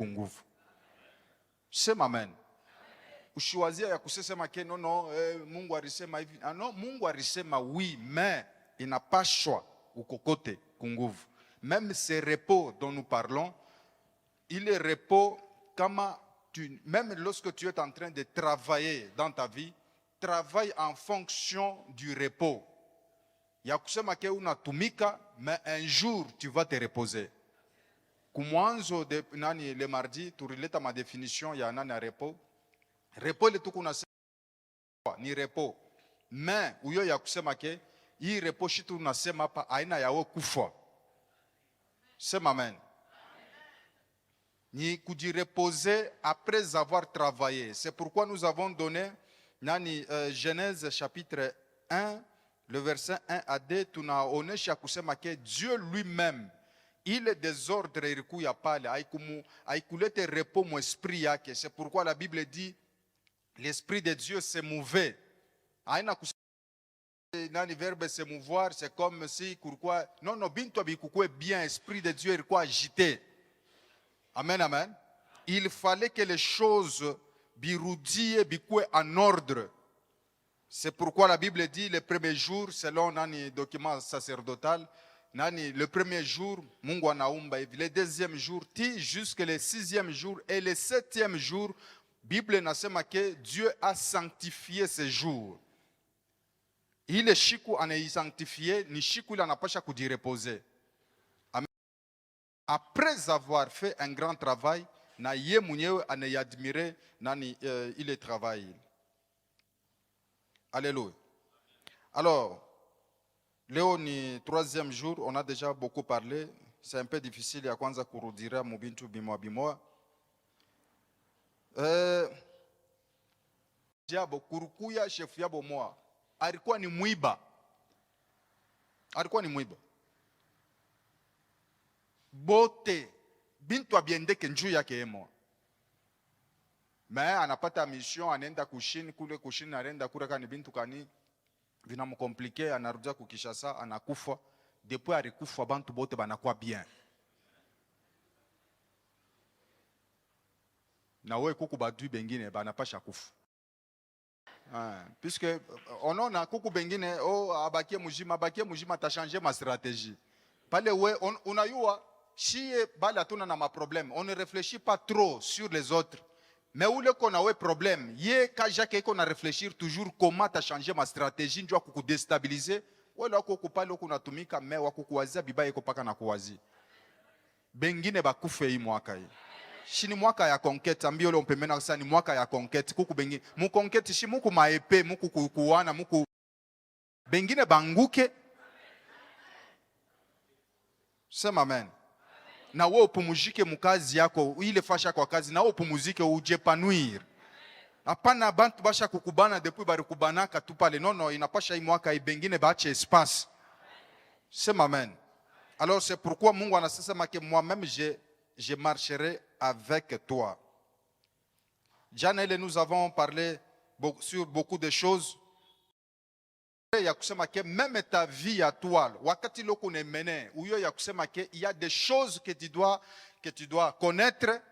nguvu. Sema amen. Usiwazie ya kusema ke no Mungu alisema hivi. No, Mungu alisema oui, mais inapashwa ukokote kunguvu. Même ce repos dont nous parlons, il est repos même lorsque tu es en train de travailler dans ta vie, travaille en fonction du repos. Ya kusema ke unatumika, mais un jour tu vas te reposer. Kumwanzo de nani le mardi turileta ma définition ya nani ya repos. Repos le tuku nasema ni repos. Mais uyo ya kusema ke hii repos shitu nasema hapa aina yawe kufa. Sema amen. Ni kujireposer après avoir travaillé. C'est pourquoi nous avons donné nani Genèse chapitre 1 le verset 1 à 2 tunaonesha kusema ke Dieu lui-même il est désordre irikuya pale haikulete repos mon esprit yake. C'est pourquoi la Bible dit l'esprit de Dieu se mouvait. Haina kusema nani verbe se mouvoir, c'est comme si pourquoi non bintu bikukwe bien, esprit de Dieu ilikuwa agité. Amen, amen. Il fallait que les choses birudie bikwe en ordre. C'est pourquoi la Bible dit le premier jour, selon nani document sacerdotal, nani le premier jour Mungu anaumba hivi, le deuxième jour ti jusqu'au le sixième jour et le septième jour Bible nasema que Dieu a sanctifié ce jour. Ile shiku anaisanctifié ni shiku ile anapasha kujireposer. Après avoir fait un grand travail, na ye mwenyewe anayadmire nani ile travail. Alléluia. Alors, leo ni troisième jour, on a déjà beaucoup parlé. C'est un peu difficile ya kwanza kurudira mubintu bimoa. Jabo kurukuya chef yabo moa. Alikuwa ni mwiba. Bote bintu abiendeke njuu yake emo. Mais anapata mission, anaenda kushini, kule kushini anaenda kule kani bintu kani vinamkomplike, anarudia kukishasa, anakufa. Depuis alikufa bantu bote banakuwa bien. Na wewe kuku badui bengine banapasha kufa. Puisque on a kuku bengine abakie mujima ta changer ma stratégie. Pale we unayua shie bala tuna na ma problème. On ne réfléchit pas trop sur les autres. Mais où le qu'on a un problème, ye kaja ke qu'on a réfléchir toujours comment ta changer ma stratégie njua kuku déstabiliser. Wala kuku pale kuna tumika me wa kukuwazia bibaye ko paka na kuwazi. Bengine bakufe hii mwaka hii. Shini mwaka ya conquête ambio le mpemena sana ni mwaka ya conquête kuku bengine. Mu conquête shi muku maepe muku kukuana muku bengine banguke. Sema amen. Na wewe upumuzike mukazi yako ile fasha kwa kazi na wewe upumuzike ujepanuir. Hapana bantu basha kukubana depuis bari kubanaka tu pale non inapasha hii mwaka ibengine baache espace. Sema amen. Alors c'est pourquoi Mungu anasema que moi-même je marcherai avec toi. Janelle, nous avons parlé sur beaucoup de choses. Ya kusema que même ta vie à toi, wakati loko ne mene, uyo ya kusema que il y a des choses que tu dois connaître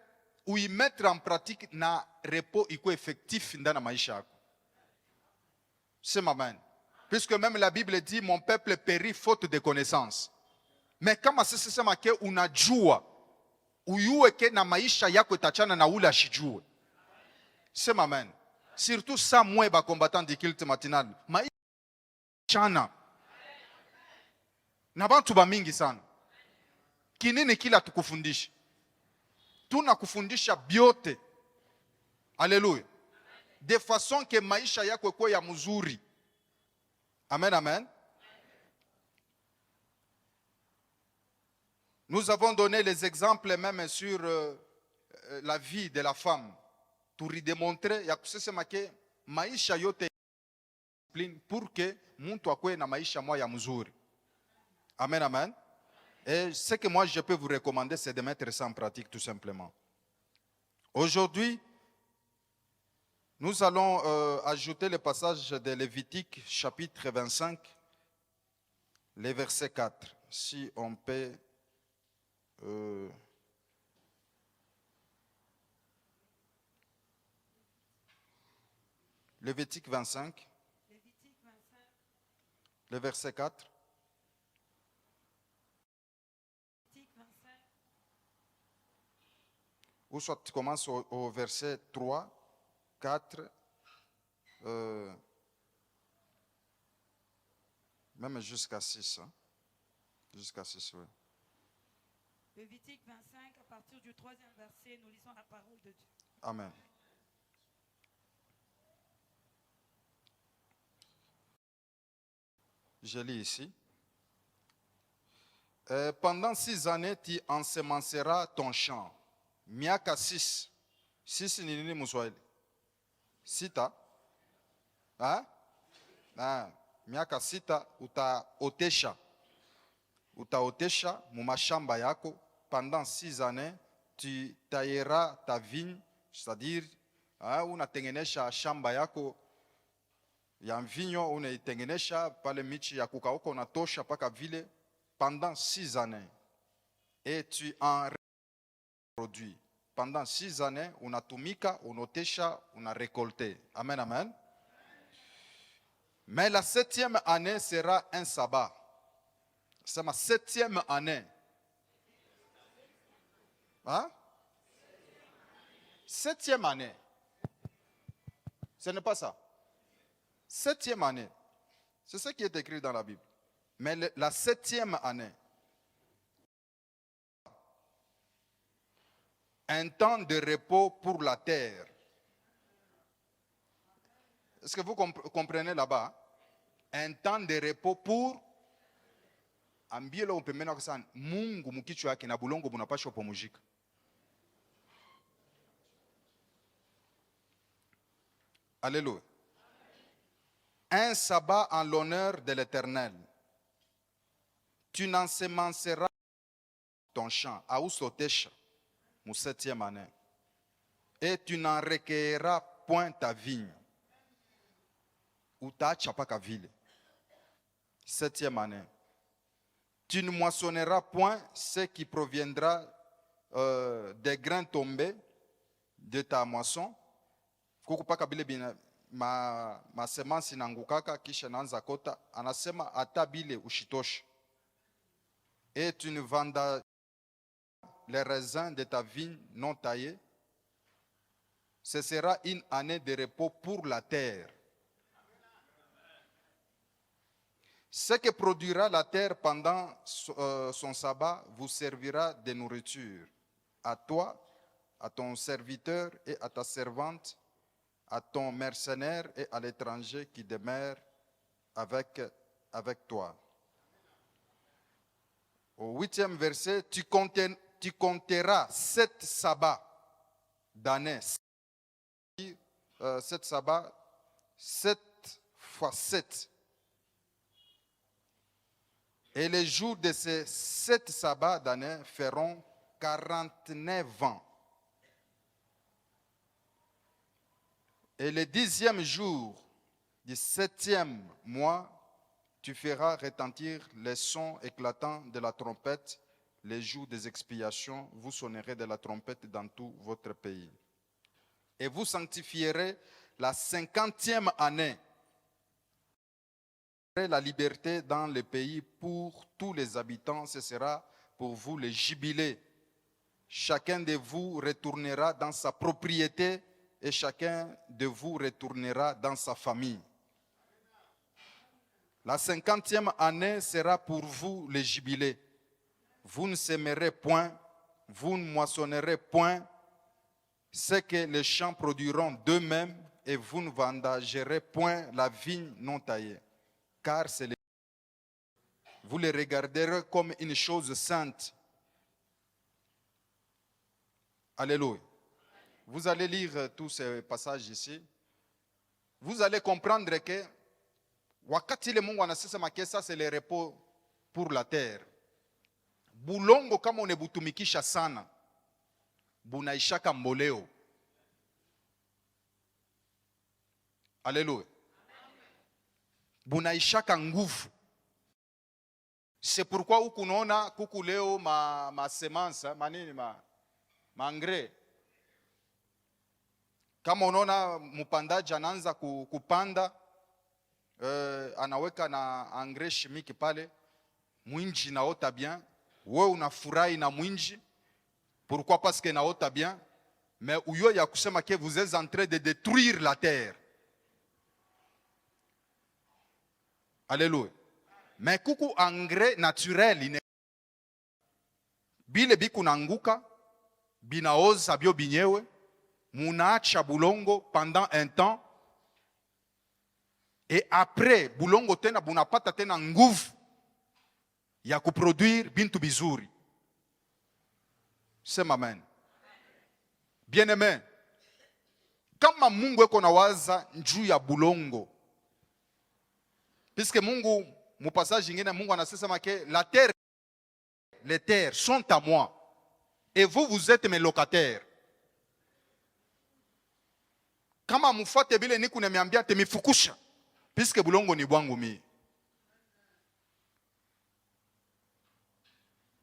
ou y mettre en pratique na repos iko effectif ndana maisha yako. C'est amen. Puisque même la Bible dit mon peuple périt faute de connaissance. Mais kama sisi sema que unajua uyue ke na maisha yako itachana na ule ashijue. C'est amen. Surtout ça moi ba combattant du culte matinal. Chana na bantu ba mingi sana kinini kila tukufundisha tunakufundisha biote. Alléluia. De façon que maisha yako kwa ya mzuri. Amen, amen. Nous avons donné les exemples même sur la vie de la femme pour y démontrer ya kusema ke maisha yote pour que muntu akwe na maisha moya mzuri. Amen, amen. Et ce que moi je peux vous recommander, c'est de mettre ça en pratique tout simplement. Aujourd'hui, nous allons ajouter le passage de Lévitique chapitre 25, le verset 4. Si on peut Lévitique 25, Lévitique 25, le verset 4. Lévitique 25, Ou soit tu commences au verset 3, 4, même jusqu'à 6. Hein. Jusqu'à 6, oui. Lévitique 25, à partir du 3e verset, nous lisons la parole de Dieu. Amen. Je lis ici. Pendant 6 années, tu ensemenceras ton champ. Miaka 6. 6 ni nini Mswahili? Sita. Hein? Ah, miaka 6 utaotesha. Utaotesha mumashamba yako. Pendant 6 années, tu tailleras ta vigne, c'est-à-dire unatengenesha shamba yako ya mvinyo, unaitengenesha pale michi ya kukauka unatosha paka vile pendant 6 années. Et tu en produis. Pendant 6 années, unatumika, unotesha, unarécolté. Amen, amen. Mais la 7e année sera un sabbat. C'est ma 7e année. Hein? 7e année. Ce n'est pas ça. 7e année. C'est ce qui est écrit dans la Bible. Mais la 7e année. Un temps de repos pour la terre. Est-ce que vous comprenez là-bas? Un temps de repos pour ambielo upemena sana Mungu mukichwa yake na bulongo bunapashwa pomujika. Alléluia. Un sabbat en l'honneur de l'Éternel. Tu n'ensemenceras ton champ à Ousotesha, mon 7e année. Et tu n'en recueilleras point ta vigne. Ou ta chapaka ville. 7e année. Tu ne moissonneras point ce qui proviendra des grains tombés de ta moisson. Kukupaka bile bina ma semence inangukaka kisha naanza kota, anasema hata bile ushitoshe. Et tu ne vendras les raisins de ta vigne non taillés. Ce sera une année de repos pour la terre. Ce que produira la terre pendant son sabbat vous servira de nourriture. À toi, à ton serviteur et à ta servante, à ton mercenaire et à l'étranger qui demeure avec toi. Au 8e verset, tu compteras 7 sabbats d'année. 7 sabbats, 7 fois 7. Et les jours de ces 7 sabbats d'année feront 49 ans. Et le 10e jour du 7e mois, tu feras retentir les sons éclatants de la trompette. Les jours des expiations, vous sonnerez de la trompette dans tout votre pays. Et vous sanctifierez la 50e année. La liberté dans le pays pour tous les habitants, ce sera pour vous le jubilé. Chacun de vous retournera dans sa propriété et chacun de vous retournera dans sa famille. La 50e année sera pour vous le jubilé. Vous ne sèmerez point, vous ne moissonnerez point ce que les champs produiront d'eux-mêmes et vous ne vendangerez point la vigne non taillée. Car vous les regarderez comme une chose sainte. Alléluia. Vous allez lire tous ces passages ici. Vous allez comprendre que wakati le Mungu anasema ça c'est le repos pour la terre. Bulongo kama unebutumikisha sana, bunaishaka mboleo. Alléluia. Bunaishaka nguvu. C'est pourquoi ukunaona kuku leo ma semence manini ma engrais Kama unaona mpandaji anaanza kupanda, anaweka na engrais chimique pale, mwinji naota bien, wewe unafurahi na mwinji. Pourquoi? Parce que naota bien, mais uyo ya kusema que vous êtes en train de détruire la terre. Alléluia. Mais kuku engrais naturel bile biku nanguka binaoza bio binyewe, munaacha bulongo pendant un temps, et après bulongo tena bunapata tena nguvu ya kuproduire bintu bizuri. Sema amen. Bien aimé, kama Mungu eko na waza njuu ya bulongo, puisque Mungu mu passage ingine Mungu anasema que la terre, les terres sont à moi et vous, vous êtes mes locataires. Kama mufate bile niku nemiambia temifukusha, puisque bulongo ni bwangu mi.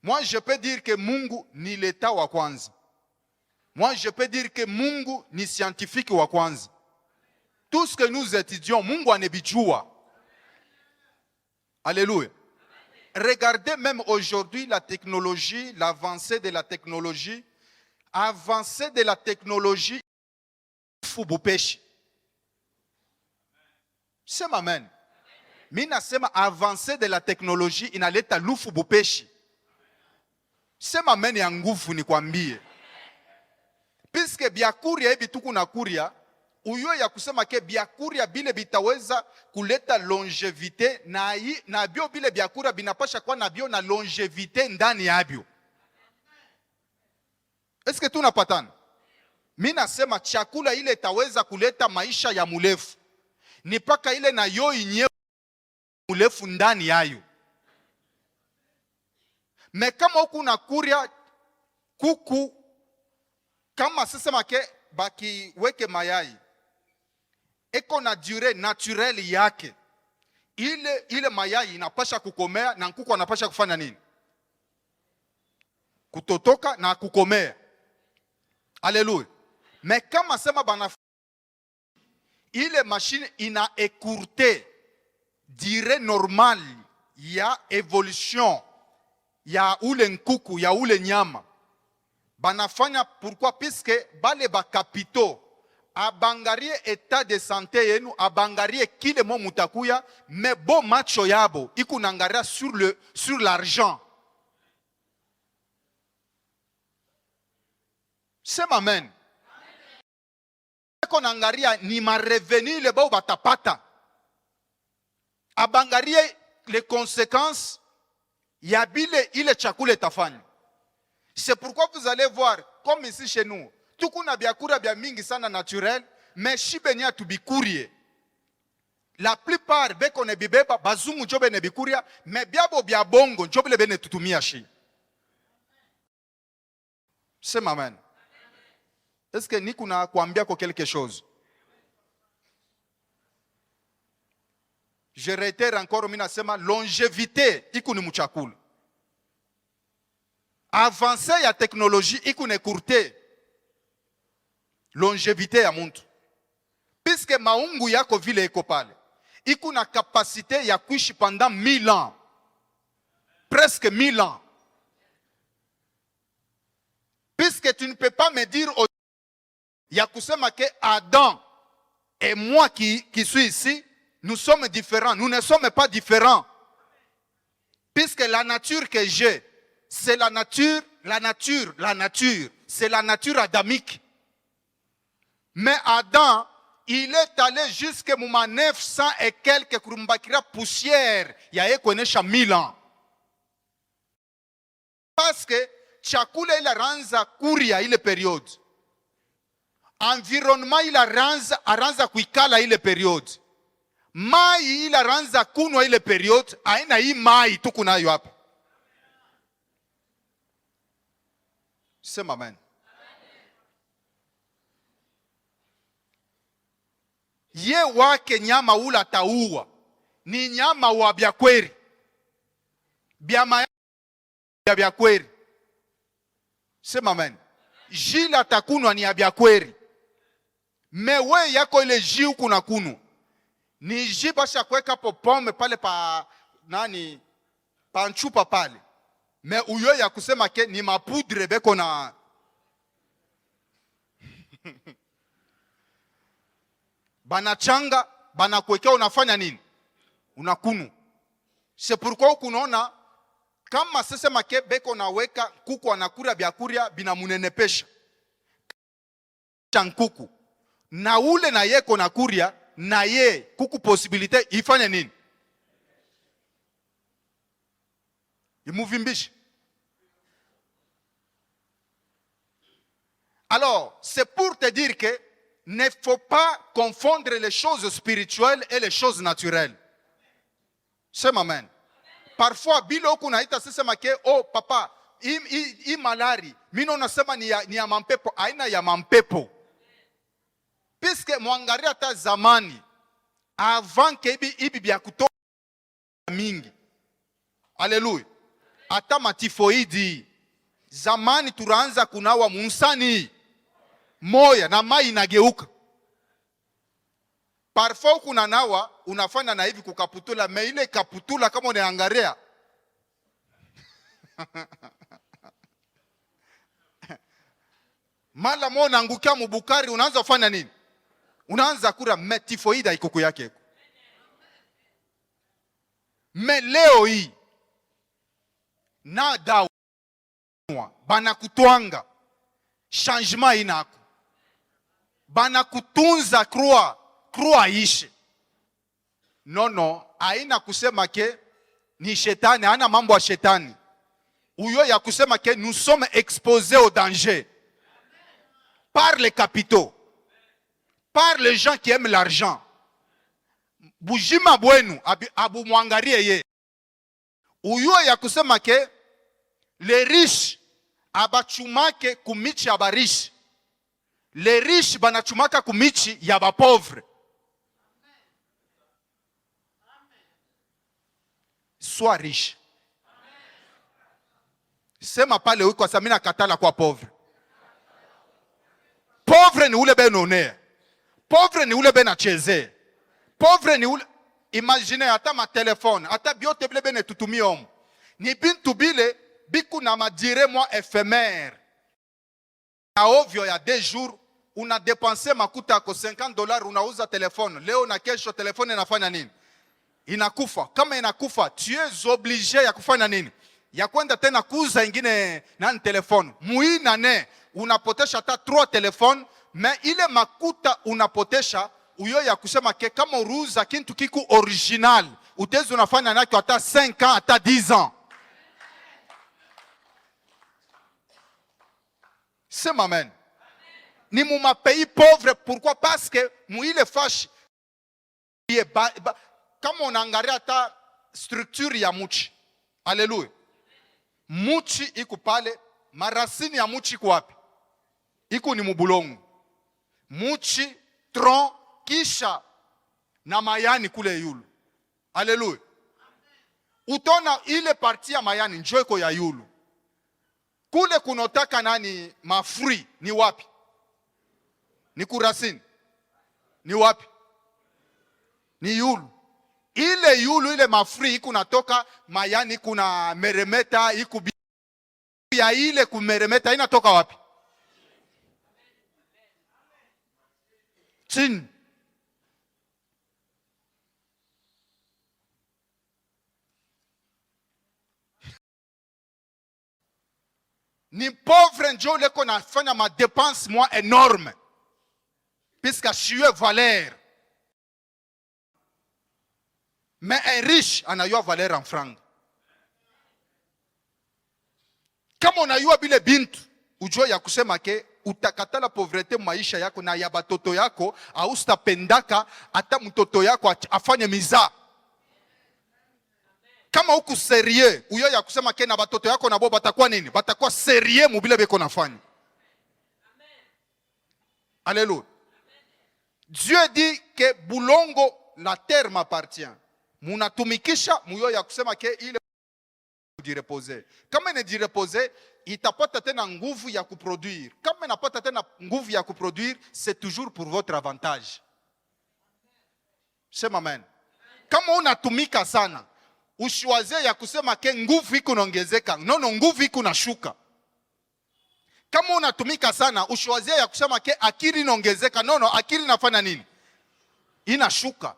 Moi je peux dire que Mungu ni l'état wa kwanza. Moi je peux dire que Mungu ni scientifique wa kwanza. Tout ce que nous étudions, Mungu anebijua. Alléluia. Regardez même aujourd'hui la technologie, l'avancée de la technologie. Avancée de la technologie, fubupeshi. Sema amen. Mina sema avancée de la technologie inaleta lufu bupeshi. Sema amen ya nguvu nikwambie. Puisque biakuria hivi tuku na kuria, uyo ya kusema ke biakuria bile bitaweza kuleta longevite na bio bile biakuria binapasha kwa na bio na longevite ndani yabio. Est-ce que tunapatana? Mimi nasema chakula ile itaweza kuleta maisha ya mulefu. Ni paka ile na yo inye mulefu ndani yayo. Me kama huku na kuria kuku, kama sisema ke baki weke mayai, eko na durée naturelle yake. Ile mayai inapasha kukomea na kuku anapasha kufanya nini? Kutotoka na kukomea. Alléluia. Mais kama sema bana ile machine ina écourté durée normale ya évolution ya ule nkuku ya ule nyama. Banafanya pourquoi? Puisque bale ba capitaux abangarie état de santé yenu, abangarie kile mo mutakuya, mais bo macho yabo ikunangaria sur l'argent. Sema amen. Konangaria ni ma revenu le bao batapata. Abangarie les conséquences ya bile ile chakula tafanya. C'est pourquoi vous allez voir, comme ici chez nous, tukuna biakura bia mingi sana naturel, mais shibenya tubikurie. La plupart beko ne bibeba bazungu jobe ne bikuria, mais biabo bia bongo jobe le bene tutumia shi. C'est amen. Est-ce que ni kuna kuambia kwa quelque chose? Je réitère encore, mina sema longévité iku ni muchakula. Avancée ya technologie iku ne courte longévité ya muntu. Puisque maungu yako vile eko pale, iku na capacité ya kuishi pendant 1000 ans. Presque 1000 ans. Puisque tu ne peux pas me dire ya kusema que Adam et moi qui suis ici, nous sommes différents. Nous ne sommes pas différents. Puisque la nature que j'ai, c'est la nature, c'est la nature adamique. Mais Adam, il est allé jusqu'à 900 et quelques kurumbakira poussière. Ya ekonesha 1000 ans. Parce que chakula il ranza kuria ile période. Environnement il aranza kuikala ile période. Mai il aranza kunwa ile période. Aina hii mai tukunayo hapa. Sema amen. Ye wake nyama ula taua ni nyama wa byakweri. Biama ya byakweri. Sema amen. Jila takunwa ni ya byakweri. Mewe yako ile ji huku na kunu. Ni ji basha kuweka po pombe pale pa nani pa nchupa pale. Me uyo ya kusema ke ni mapudre beko na banachanga, banakuwekea unafanya nini? Unakunu. C'est pourquoi kunaona kama sasa make beko naweka kuku anakura byakuria binamunenepesha. Chankuku. Na ule na yeko na kuria na ye kuku possibilité ifanye nini? Imuvimbishe. Alors, c'est pour te dire que ne faut pas confondre les choses spirituelles et les choses naturelles. C'est amen. Parfois, bilo kunaita sema ke oh papa, i malari, mino nasema ni ya mampepo, aina ya mampepo. Puisque mwangaria hata zamani, avant que ibi bya kutoka mingi. Haleluya. Hata matifoidi, zamani turaanza kunawa munsani moya na mai inageuka. Parfois kuna nawa unafanya na hivi kukaputula, me ile kaputula kama unaangalia mala mona angukia mubukari, unaanza kufanya nini? Unaanza kura metifoida ikuku yake. Me leo hii na dawa bana kutwanga changement inako, bana kutunza croix ishe. No, haina kusema ke ni shetani, hana mambo ya shetani. Uyo ya kusema ke nous sommes exposés au danger par les capitaux, par les gens qui aiment l'argent. Bujima bwenu abu mwangarie ye. Uyo ya kusema ke les riches abachumake kumichi ya barishi, les riches banachumaka kumichi ya bapauvre. Sois riche. Sema pale wiko samina katala kwa pauvre. Pauvre ni ule benone. Pauvre ni ule benacheze. Pauvre ni ule, imagine hata ma telefone, hata biote bile bene tutumi omu. Ni bintu bile biku na madire moi éphémère. Na ovyo ya 2 jours una dépenser makuta yako $50, unauza telefone. Leo na kesho telefone inafanya nini? Inakufa. Kama inakufa, tu es obligé ya kufanya nini? Ya kwenda tena kuuza ingine nani telefone. Muina ne unapotesha hata 3 telefone, mais ile makuta unapotesha uyo ya kusema ke kama uruza kintu kiku original, utezi unafanya naki hata 5 ans, hata 10 ans. C'est amen. Ni mu pays pauvre, pourquoi? Parce que muile fashi kama unaangalia hata structure ya muchi. Haleluya. Muchi iko pale, marasini ya muchi iko wapi? Iko ni mubulongo. Muchi, tronc, kisha na mayani kule yulu. Haleluya. Utona ile parti ya mayani njoo iko ya yulu. Kule kunotaka nani mafrui ni wapi? Ni kurasini. Ni wapi? Ni yulu. Ile yulu ile mafrui kunatoka mayani, kuna meremeta iku ya ile kumeremeta inatoka wapi? Chini. Ni pauvre njo leko nafanya ma dépense moi énorme. Puisque shiwe valeur. Mais un riche anayua valeur en franc. Kama unayua bile bintu, ujue ya kusema ke utakatala pauvreté maisha yako na ya batoto yako, au stapendaka hata mtoto yako afanye miza. Kama uku sérieux, uyo ya kusema ke na batoto yako na bo batakuwa nini? Batakuwa sérieux mubile beko nafanya. Alléluia. Dieu dit que bulongo, la terre m'appartient. Munatumikisha muyo ya kusema ke ile kujireposer. Kama ne jireposer, itapata tena nguvu ya kuproduire. Kama inapata tena nguvu ya kuproduire, c'est toujours pour votre avantage. Sema amen. Kama unatumika sana, usiwaze ya kusema ke nguvu iko naongezeka. Nono, nguvu iko nashuka. Kama unatumika sana, usiwaze ya kusema ke akili inaongezeka. Nono, akili inafanya nini? Inashuka.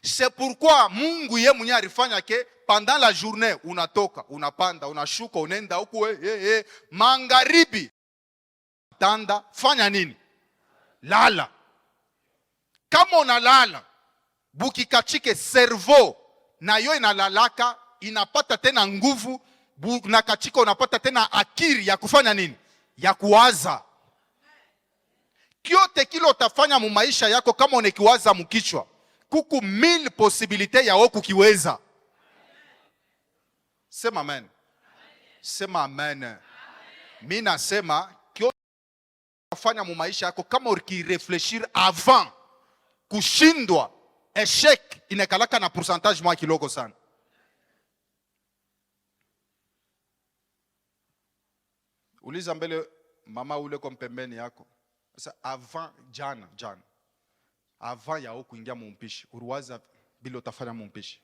C'est pourquoi Mungu ye mwenye alifanya ke pendant la journée unatoka, unapanda, unashuka, unaenda huku magharibi. Tanda, fanya nini? Lala. Kama unalala, bukikachike cerveau na yo inalalaka, inapata tena nguvu, na kachika unapata tena akili ya kufanya nini? Ya kuwaza. Kyote kilo utafanya mu maisha yako kama unekiwaza mkichwa, kuku 1000 possibilite ya wewe kukiweza. Sema amen. Sema amen. Mimi nasema kyote utafanya mu maisha yako kama ukirefleshir avant kushindwa, échec inakalaka na pourcentage mwa kidogo sana. Uliza mbele mama ule kwa pembeni yako. Sasa avant jana avant ya kuingia mumpishi, uruwaza bila utafanya mumpishi.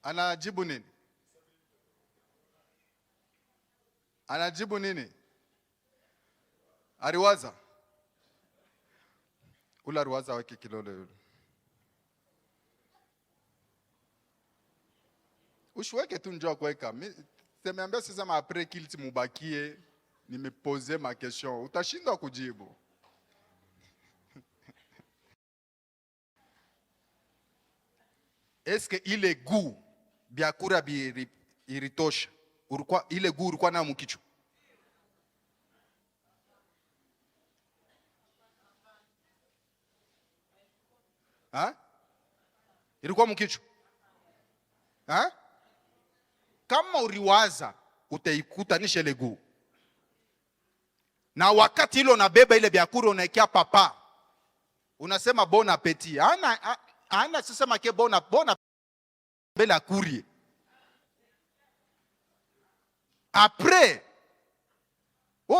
Anajibu nini? Anajibu nini? Ariwaza. Ula ruwaza wake kilole yule. Ushweke tu njoo kuweka. Temeambia sasa après kilti mubakie nimepose ma question. Utashindwa kujibu. Est-ce que ile goût biakura iritosha? Urukwa ile goût urukwa na mukicho? Ilikuwa mkicho? Kama uriwaza utaikutanisha ile goût. Na wakati hilo nabeba ile biakura unaekea papa, unasema bon appétit. Ana sisema ke bona bela courrier. Après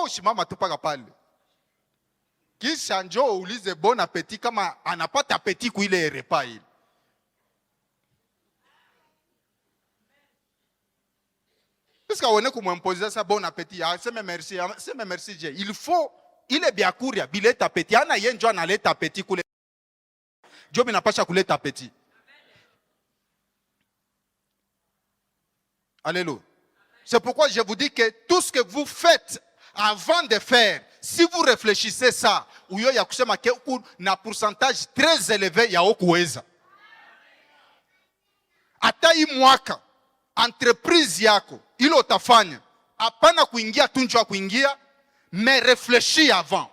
shimama tupaka pale. Kisha njoo ulize bon appétit kama anapata appétit ku ile repas ile. Puisque on est comme imposer ça bon appétit, sema merci Dieu. Il faut ile biakuria bileta appétit. Ana yenjo analeta appétit kule. Job inapasha kuleta appétit. Alléluia. C'est pourquoi je vous dis que tout ce que vous faites avant de faire, si vous réfléchissez ça, uyo ya kusema ke na pourcentage très élevé ya okuweza. Ata hii mwaka entreprise yako ilo utafanya, hapana kuingia tunjwa kuingia, mais réfléchis avant.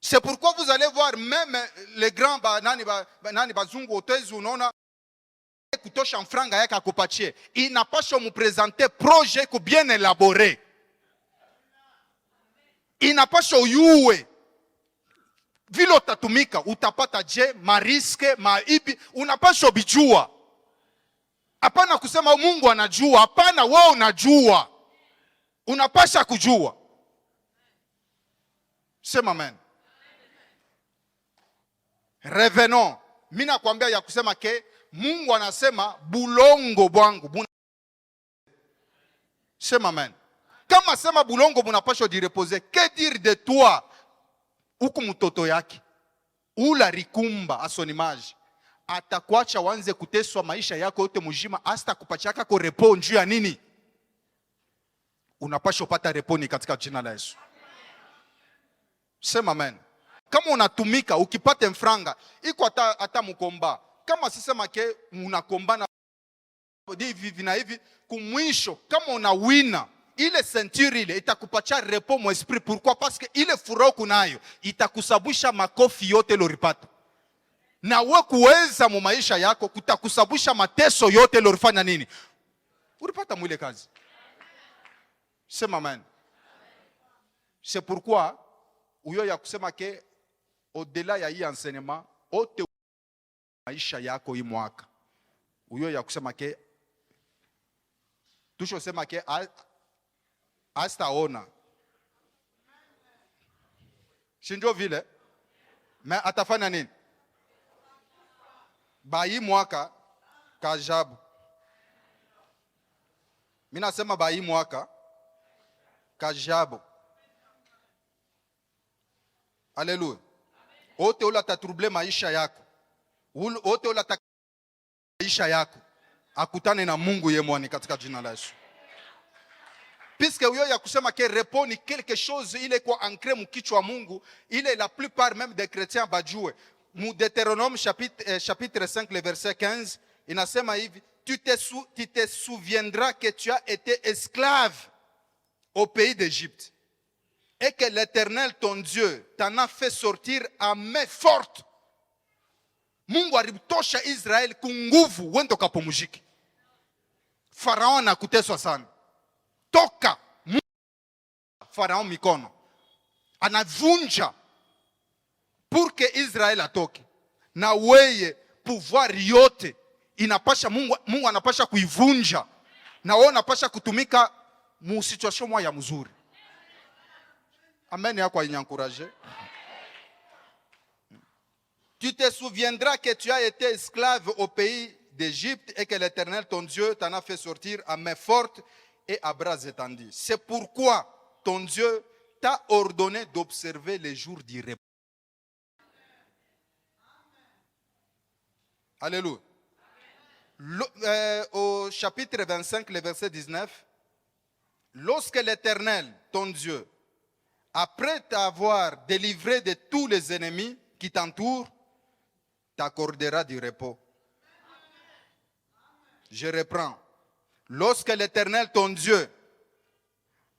C'est pourquoi vous allez voir même les grands nani bazungu hotezi unaona kutosha mfranga yake akupatie, inapaswa mupresenter projet ku bien élaboré. Inapaswa uyue vile utatumika, utapata je mariske maibi, unapaswa bijua. Hapana kusema Mungu anajua, hapana wewe unajua. Unapaswa kujua. Sema amen. Revenons. Mimi nakwambia ya kusema ke Mungu anasema bulongo bwangu. Sema amen. Kama sema bulongo bunapaswa jireposer, que dire de toi? Huku mtoto yake ula rikumba asonimaji atakuacha wanze kuteswa maisha yako yote mujima, hasta kupachaka ko repo njuu ya nini? Unapaswa pata reponi katika jina la Yesu. Sema amen. Kama unatumika ukipata mfranga iko ata mkomba, kama sisema ke unakombana hivi na hivi, kumwisho kama unawina ile ceinture ile itakupacha repo mo esprit. Pourquoi? Parce que ile furaha kunayo itakusabusha makofi yote loripata, na wewe kuweza mu maisha yako kutakusabusha mateso yote lorifanya nini? ulipata mwile kazi. Sema amen. C'est pourquoi uyo ya kusema ke au-delà ya hii enseignement ote maisha yako hii mwaka. Uyo ya kusema ke tusho sema ke astaona. Shinjo vile. Mais atafanya nini? Ba hii mwaka kajabu. Mimi nasema ba hii mwaka kajabu. Alléluia. Ote ula tatrouble maisha yako. Ote ula maisha yako. Akutane na Mungu yemwani katika jina la Yesu. Puisque uyo ya kusema que repos ni quelque chose il est quoi ancré mu kichwa Mungu, il est la plupart même des chrétiens bajoué. Mu Deutéronome chapitre 5 le verset 15, inasema hivi, tu te souviendras que tu as été esclave au pays d'Égypte et que l'Éternel ton Dieu t'en a fait sortir à main forte. Mungu alimtosha Israeli kwa nguvu wende ukapumzike. Farao anakuteswa sana. Toka Farao mikono. Anavunja pour que Israel atoke. Na weye pouvoir yote inapasha Mungu anapasha kuivunja. Na wewe unapasha kutumika mu situation moya mzuri. Amen yako inyankuraje. Tu te souviendras que tu as été esclave au pays d'Égypte et que l'Éternel ton Dieu t'en a fait sortir à main forte et à bras étendus. C'est pourquoi ton Dieu t'a ordonné d'observer les jours du repos. Alléluia. Au chapitre 25, le verset 19, lorsque l'Éternel, ton Dieu, après t'avoir délivré de tous les ennemis qui t'entourent, t'accordera du repos. Je reprends. Lorsque l'Éternel, ton Dieu,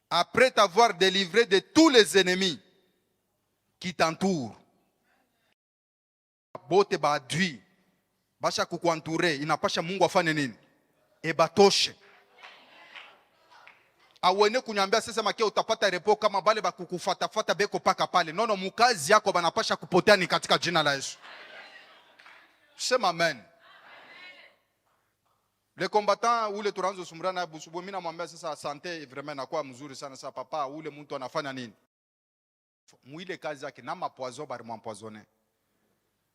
après t'avoir délivré de tous les ennemis qui t'entourent, bote badui, basha kukuentoure, inapasha Mungu afanye nini? Ebatoshe. Awene kunyambia sasa make utapata repo kama bale bakukufuata beko paka pale. Nono mukazi yako banapasha kupotea ni katika jina la Yesu. Sema amen. Le combattant ule turanzo sumrana busubu mimi namwambia sasa asante vraiment nakuwa mzuri sana sasa papa ule mtu anafanya nini? Muile kazi yake na mapoison bari mwampoisonner.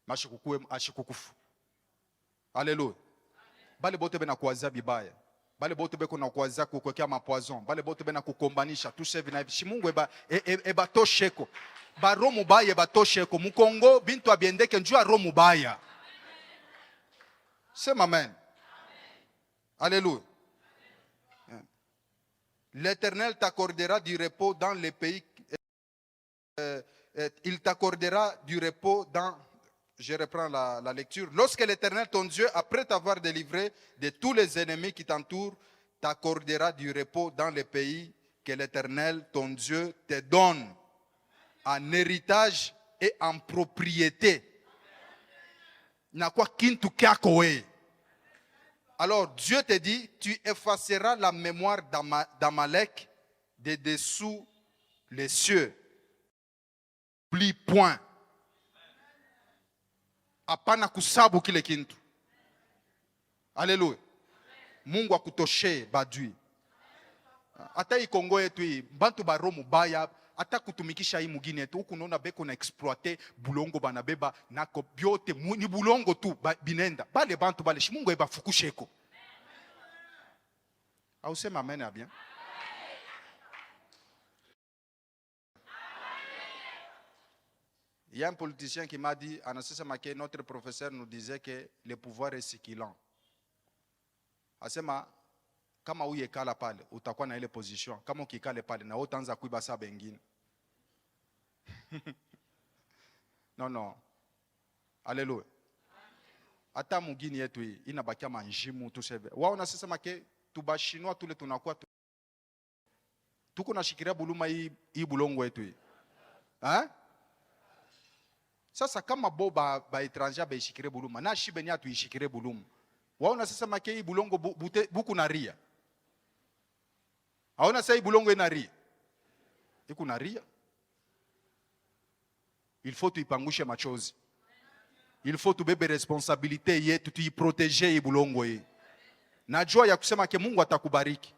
Mashikukue ashikukufu. Alléluia. Bale bote bena kuwazia bibaya. Bale bote beko na kuwazia kukwekea mapoison. Bale bote bena kukombanisha tout ça vina shi Mungu eba tosheko. Ba romu baya eba tosheko. Mukongo bintu abiendeke njua romu baya. Sema amen. Alléluia. L'Éternel t'accordera du repos dans les pays. Il t'accordera du repos dans. Je reprends la lecture. Lorsque l'Éternel, ton Dieu, après t'avoir délivré de tous les ennemis qui t'entourent, t'accordera du repos dans les pays que l'Éternel, ton Dieu, te donne en héritage et en propriété. Na kwa kintu kyako we. Alors Dieu te dit, tu effaceras la mémoire d'Amalek de dessous les cieux. N'oublie point. Apana kusabu kile kintu. Alléluia. Mungu akutoshe badui. Ata hii Kongo yetu hii, bantu baromu baya, ata kutumikisha hii mugini yetu, huku naona beko na exploite bulongo banabeba, nako biote, ni bulongo tu, binenda. Bale bantu bale, Mungu eba fukusheko. Au sema amen ya bien? Il y a un politicien qui m'a dit, que notre professeur nous disait que le pouvoir est circulant. Asema, kama uye kala pale, utakuwa na ile position. Kama ukikale pale, na utaanza kuiba saa bengine. Non. Alléluia. Hata mugini yetu hii, inabakia manjimu, tusebe. Wao nasema ke, tubashinwa tule tunakuwa. Tuko na shikiria buluma hii bulongo yetu hii. Hein? Sasa kama bo ba étranger ba ishikire buluma na shibe ni atu ishikire buluma. Waona sasa make hii bulongo buku na ria. Aona sasa bulongo inaria. Iko naria. Il faut tuipangushe machozi. Il faut tubebe responsabilité yetu tuiproteger hii bulongo hii. Najua ya kusema ke Mungu atakubariki.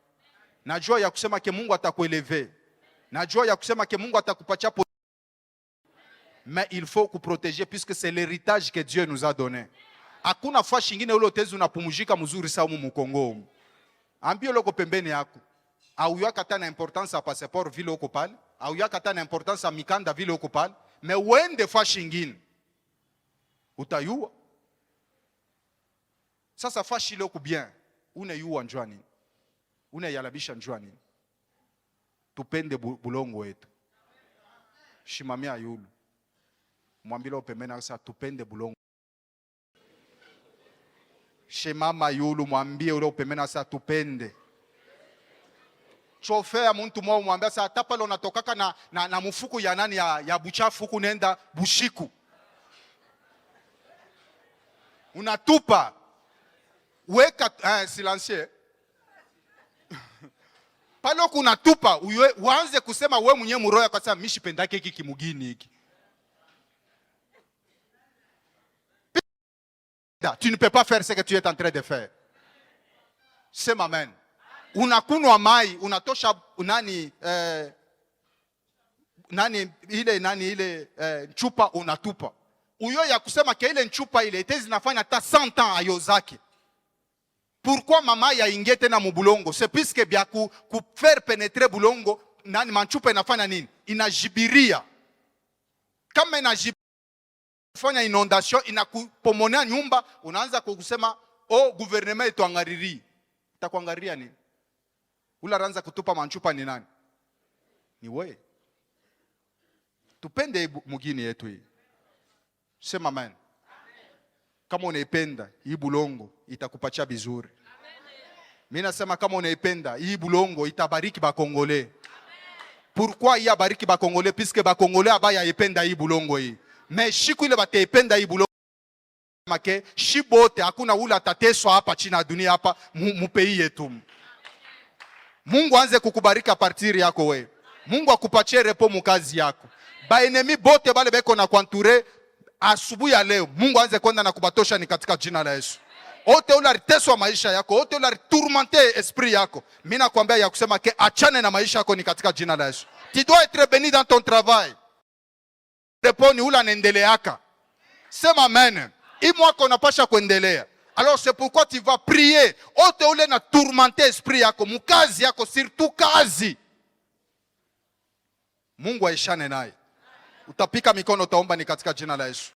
Najua ya kusema ke Mungu atakueleve. Najua ya kusema ke Mungu atakupatia. Mais il faut kuproteger puisque c'est l'héritage que Dieu nous a donné. Hakuna fashi nyingine ule utezi unapumujika mzuri sawa mu Kongo. Ambie loko pembeni yako. Au yaka tana importance ya passeport vile uko pale, au yaka tana importance ya mikanda vile uko pale, mais wende fashi nyingine. Utayua. Sasa fashi ile uko bien. Unayua njua nini? Unayalabisha njua nini? Tupende bulongo wetu. Shimamia yulu. Mwambile upembeni sasa tupende bulongo. Shemama yulu mwambie ule upembeni sasa tupende. Chofea muntu mwa mwambia sasa hata pale unatokaka na mfuku ya nani ya buchafu huku nenda bushiku. Unatupa. Weka silencieux. Pale unatupa uanze kusema wewe mwenyewe muroya kwa sababu mishi pendake hiki kimugini hiki. Tu ne peux pas faire ce que tu es en train de faire. Sema amen. Unakunwa mai, unatosha ile chupa unatupa. Uyo ya kusema ke ile chupa ile itezi zinafanya hata 100 ans ayo zake. Pourquoi mama ya ingie tena mubulongo? C'est puisque bia ku faire pénétrer bulongo manchupa inafanya nini? Inajibiria. Kama inajibiria fanya inondation inakupomonea nyumba, unaanza kusema gouvernement ituangariri. Itakuangaria nini? Ula ranza kutupa manchupa ni nani? Ni wewe. Tupende mugini yetu hii. Sema amen. Kama unaipenda hii bulongo itakupatia bizuri. Mimi nasema kama unaipenda hii bulongo itabariki ba Congolais. Pourquoi il bariki ba Congolais? Puisque ba Congolais abaya ipenda hii bulongo hii. Mais shiku ile batependa hii bulongo make shibote hakuna ula atateswa hapa chini ya dunia hapa mupei yetu. Mungu anze kukubarika partir yako we. Mungu akupatie repo mukazi yako. Ba enemy bote bale beko na kwanture asubuhi ya leo. Mungu anze kwenda na kubatosha ni katika jina la Yesu. Ote ula riteswa maisha yako, ote ula tourmenter esprit yako. Mimi nakwambia ya kusema ke achane na maisha yako ni katika jina la Yesu. Tu dois être béni dans ton travail. Reponi ula naendeleaka. Sema amen. Hii mwaka unapasha kuendelea. Alors c'est pourquoi tu vas prier. Ote ule na tourmenter esprit yako, mukazi yako, surtout kazi. Mungu aishane naye. Utapika mikono utaomba ni katika jina la Yesu.